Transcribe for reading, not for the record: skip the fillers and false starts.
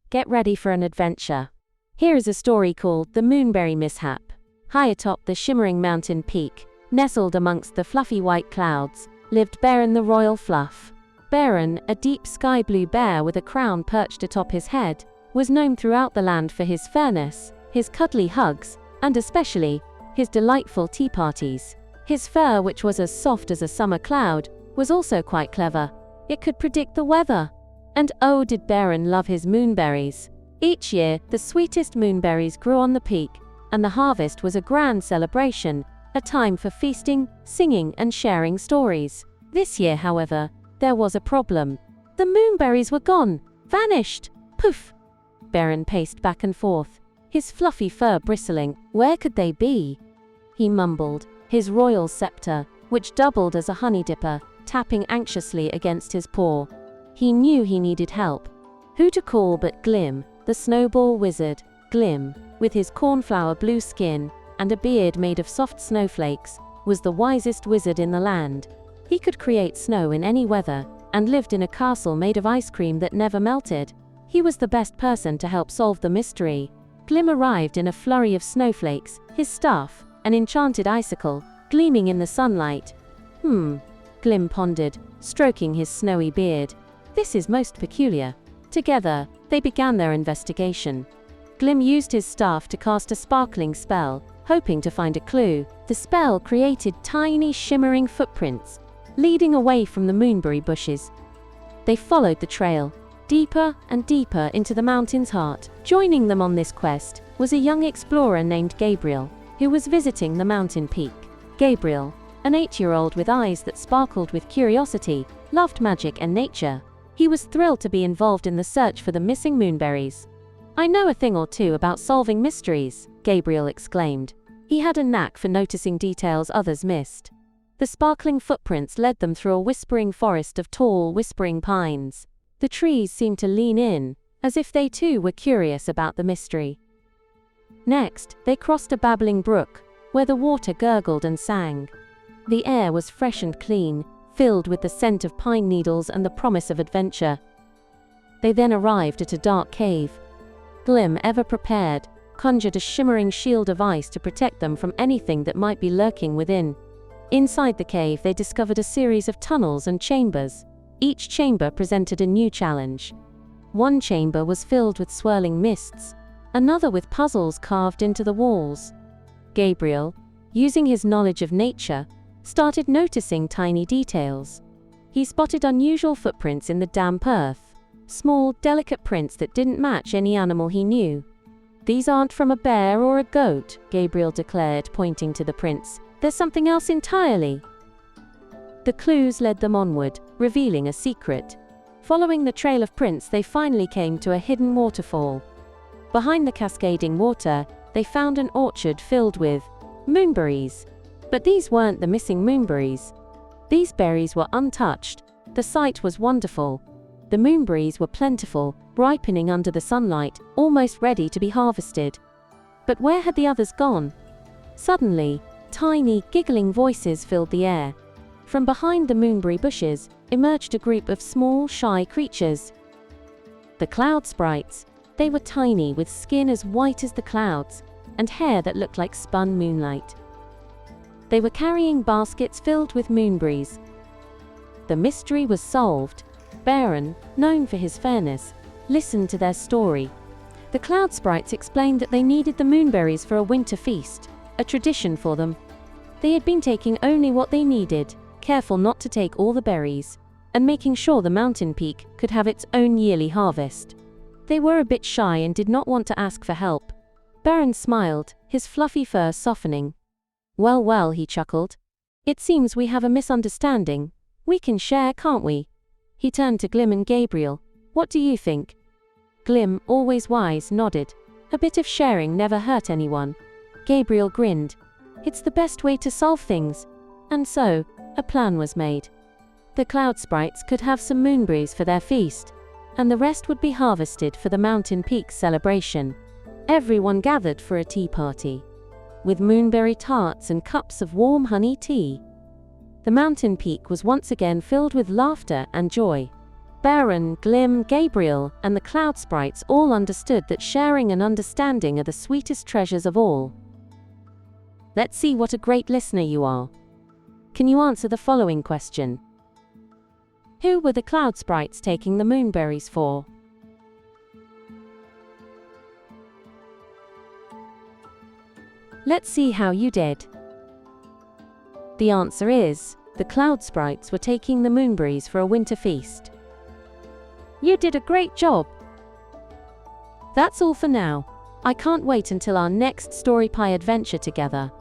get ready for an adventure. Here is a story called The Moonberry Mishap. High atop the shimmering mountain peak, nestled amongst the fluffy white clouds, lived Bearon the Royal Fluff. Bearon, a deep sky blue bear with a crown perched atop his head, was known throughout the land for his fairness, his cuddly hugs, and especially, his delightful tea parties. His fur, which was as soft as a summer cloud, was also quite clever. It could predict the weather. And oh, did Bearon love his moonberries. Each year, the sweetest moonberries grew on the peak, and the harvest was a grand celebration, a time for feasting, singing, and sharing stories. This year, however, there was a problem. The moonberries were gone, vanished. Poof! Bearon paced back and forth, his fluffy fur bristling. Where could they be? He mumbled, his royal scepter, which doubled as a honey dipper, tapping anxiously against his paw. He knew he needed help. Who to call but Glim, the Snowball Wizard. Glim, with his cornflower blue skin and a beard made of soft snowflakes, was the wisest wizard in the land. He could create snow in any weather, and lived in a castle made of ice cream that never melted. He was the best person to help solve the mystery. Glim arrived in a flurry of snowflakes, his staff, an enchanted icicle, gleaming in the sunlight. Glim pondered, stroking his snowy beard. This is most peculiar. Together, they began their investigation. Glim used his staff to cast a sparkling spell, hoping to find a clue. The spell created tiny shimmering footprints, leading away from the moonberry bushes. They followed the trail, deeper and deeper into the mountain's heart. Joining them on this quest was a young explorer named Gabriel, who was visiting the mountain peak. Gabriel, an 8-year-old with eyes that sparkled with curiosity, loved magic and nature. He was thrilled to be involved in the search for the missing moonberries. "I know a thing or two about solving mysteries," Gabriel exclaimed. He had a knack for noticing details others missed. The sparkling footprints led them through a whispering forest of tall, whispering pines. The trees seemed to lean in, as if they too were curious about the mystery. Next, they crossed a babbling brook, where the water gurgled and sang. The air was fresh and clean, filled with the scent of pine needles and the promise of adventure. They then arrived at a dark cave. Glim, ever prepared, conjured a shimmering shield of ice to protect them from anything that might be lurking within. Inside the cave, they discovered a series of tunnels and chambers. Each chamber presented a new challenge. One chamber was filled with swirling mists, another with puzzles carved into the walls. Gabriel, using his knowledge of nature, started noticing tiny details. He spotted unusual footprints in the damp earth, small, delicate prints that didn't match any animal he knew. "These aren't from a bear or a goat," Gabriel declared, pointing to the prints. "There's something else entirely." The clues led them onward, revealing a secret. Following the trail of prints, they finally came to a hidden waterfall. Behind the cascading water, they found an orchard filled with moonberries. But these weren't the missing moonberries. These berries were untouched. The sight was wonderful. The moonberries were plentiful, ripening under the sunlight, almost ready to be harvested. But where had the others gone? Suddenly, tiny, giggling voices filled the air. From behind the moonberry bushes emerged a group of small, shy creatures. The cloud sprites. They were tiny, with skin as white as the clouds, and hair that looked like spun moonlight. They were carrying baskets filled with moonberries. The mystery was solved. Bearon, known for his fairness, listened to their story. The cloud sprites explained that they needed the moonberries for a winter feast, a tradition for them. They had been taking only what they needed, careful not to take all the berries, and making sure the mountain peak could have its own yearly harvest. They were a bit shy and did not want to ask for help. Bearon smiled, his fluffy fur softening. "Well, well," he chuckled. "It seems we have a misunderstanding. We can share, can't we?" He turned to Glim and Gabriel. "What do you think?" Glim, always wise, nodded. A bit of sharing never hurt anyone. Gabriel grinned. "It's the best way to solve things." And so, a plan was made. The cloud sprites could have some moonberries for their feast, and the rest would be harvested for the mountain peak celebration. Everyone gathered for a tea party, with moonberry tarts and cups of warm honey tea. The mountain peak was once again filled with laughter and joy. Bearon, Glim, Gabriel, and the cloud sprites all understood that sharing and understanding are the sweetest treasures of all. Let's see what a great listener you are. Can you answer the following question? Who were the cloud sprites taking the moonberries for? Let's see how you did. The answer is, the cloud sprites were taking the moonberries for a winter feast. You did a great job! That's all for now. I can't wait until our next Story Pie adventure together.